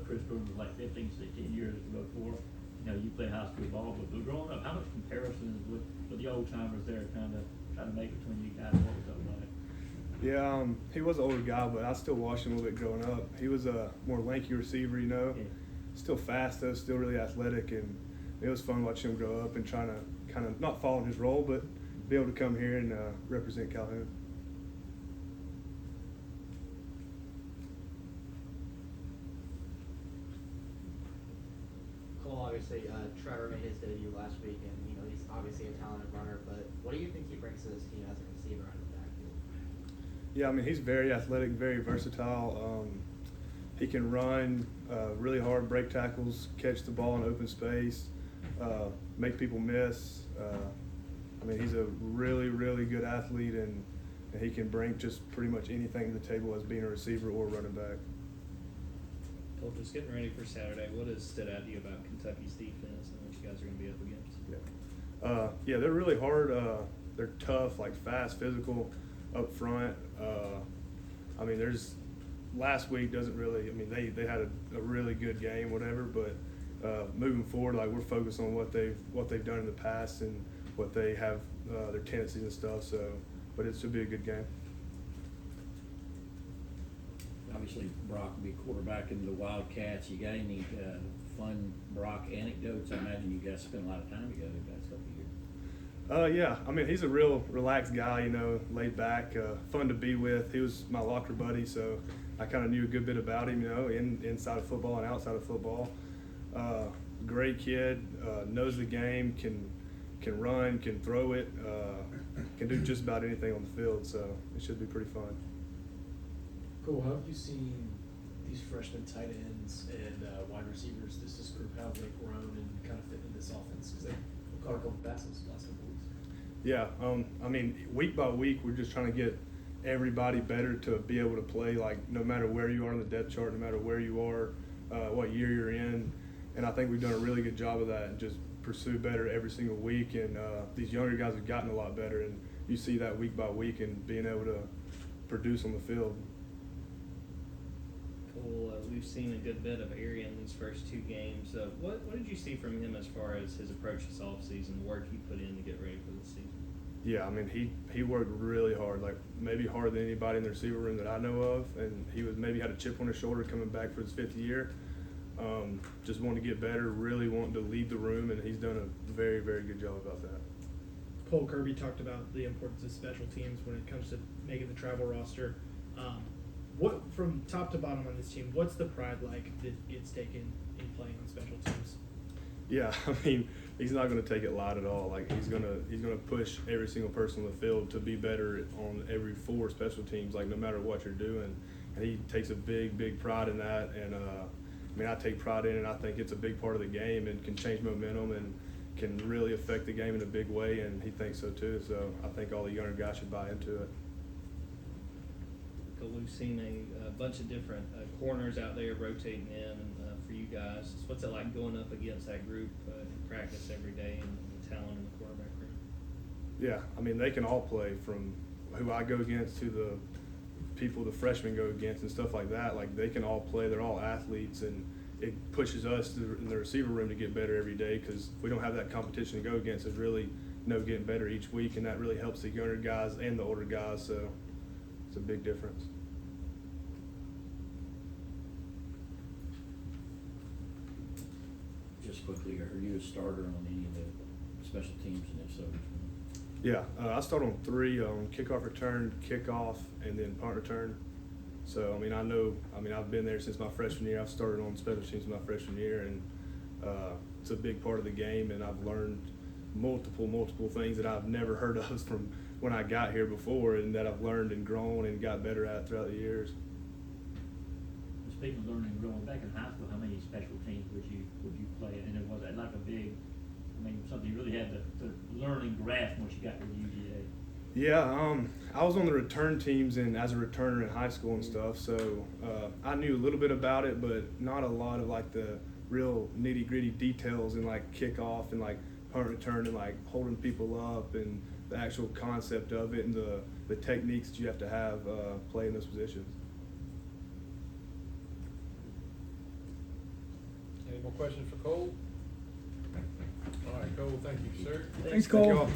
Chris Brown was like 15, 16 years before. You know, you play high school ball, but growing up, how much comparisons with the old timers there kind of trying to make between you guys? What was that like? Yeah, he was an older guy, but I still watched him a little bit growing up. He was a more lanky receiver, you know. Yeah. Still fast though, still really athletic, and it was fun watching him grow up and trying to kind of not follow his role, but be able to come here and represent Calhoun. Cole, obviously, Trevor made his debut last week, and you know he's obviously a talented runner. But what do you think he brings to this team as a receiver out of the backfield? Yeah, I mean he's very athletic, very versatile. He can run really hard, break tackles, catch the ball in open space, make people miss. I mean he's a really, really good athlete, and he can bring just pretty much anything to the table as being a receiver or running back. Well, just getting ready for Saturday, what has stood out to you about Kentucky's defense and what you guys are going to be up against? Yeah, they're really hard. They're tough, like fast, physical, up front. I mean, last week doesn't really. I mean, they had a really good game, whatever. But moving forward, like we're focused on what they've done in the past and what they have their tendencies and stuff. So, but it should be a good game. Obviously, Brock will be quarterbacking the Wildcats. You got any fun Brock anecdotes? I imagine you guys spent a lot of time together the past couple of years. Yeah, I mean he's a real relaxed guy, you know, laid back, fun to be with. He was my locker buddy, so I kind of knew a good bit about him, you know, inside of football and outside of football. Great kid, knows the game, can run, can throw it, can do just about anything on the field. So it should be pretty fun. Cool. How have you seen these freshman tight ends and wide receivers, this group, how have they grown and kind of fit in this offense? Because they caught a couple passes last couple weeks. Yeah, I mean, week by week, we're just trying to get everybody better to be able to play, like, no matter where you are on the depth chart, no matter where you are, what year you're in. And I think we've done a really good job of that and just pursue better every single week. And these younger guys have gotten a lot better, and you see that week by week and being able to produce on the field. Cool. We've seen a good bit of Arian these first two games. What did you see from him as far as his approach this offseason, the work he put in to get ready for the season? Yeah, I mean he worked really hard, like maybe harder than anybody in the receiver room that I know of, and he maybe had a chip on his shoulder coming back for his fifth year. Just wanting to get better, really wanting to lead the room, and he's done a very, very good job about that. Cole Kirby talked about the importance of special teams when it comes to making the travel roster. What, from top to bottom on this team, what's the pride like that gets taken in playing on special teams? Yeah, I mean, he's not going to take it light at all. Like he's gonna push every single person on the field to be better on every four special teams. Like no matter what you're doing, and he takes a big pride in that. And I mean, I take pride in it. I think it's a big part of the game and can change momentum and can really affect the game in a big way. And he thinks so too. So I think all the younger guys should buy into it. We've seen a bunch of different corners out there rotating in, and for you guys, what's it like going up against that group in practice every day and the talent in the quarterback room? Yeah, I mean they can all play, from who I go against to the people the freshmen go against and stuff like that. Like they can all play. They're all athletes, and it pushes us in the receiver room to get better every day, because if we don't have that competition to go against, there's really no getting better each week, and that really helps the younger guys and the older guys. So it's a big difference. Just quickly, are you a starter on any of the special teams, and if so, which one? Yeah, I start on three: kickoff return, kickoff, and then punt return. So I've been there since my freshman year. I've started on special teams my freshman year, and it's a big part of the game. And I've learned multiple things that I've never heard of from when I got here before, and that I've learned and grown and got better at throughout the years. Speaking of learning and growing, back in high school, how many special teams would you play? And it was like a big, something you really had to learn and grasp once you got to the UGA. Yeah, I was on the return teams and as a returner in high school and stuff, so I knew a little bit about it, but not a lot of like the real nitty gritty details and like kickoff and like punt return and like holding people up and the actual concept of it and the techniques that you have to have playing those positions. more questions for Cole? All right, Cole, thank you, sir. Thanks, Cole. Thank you all.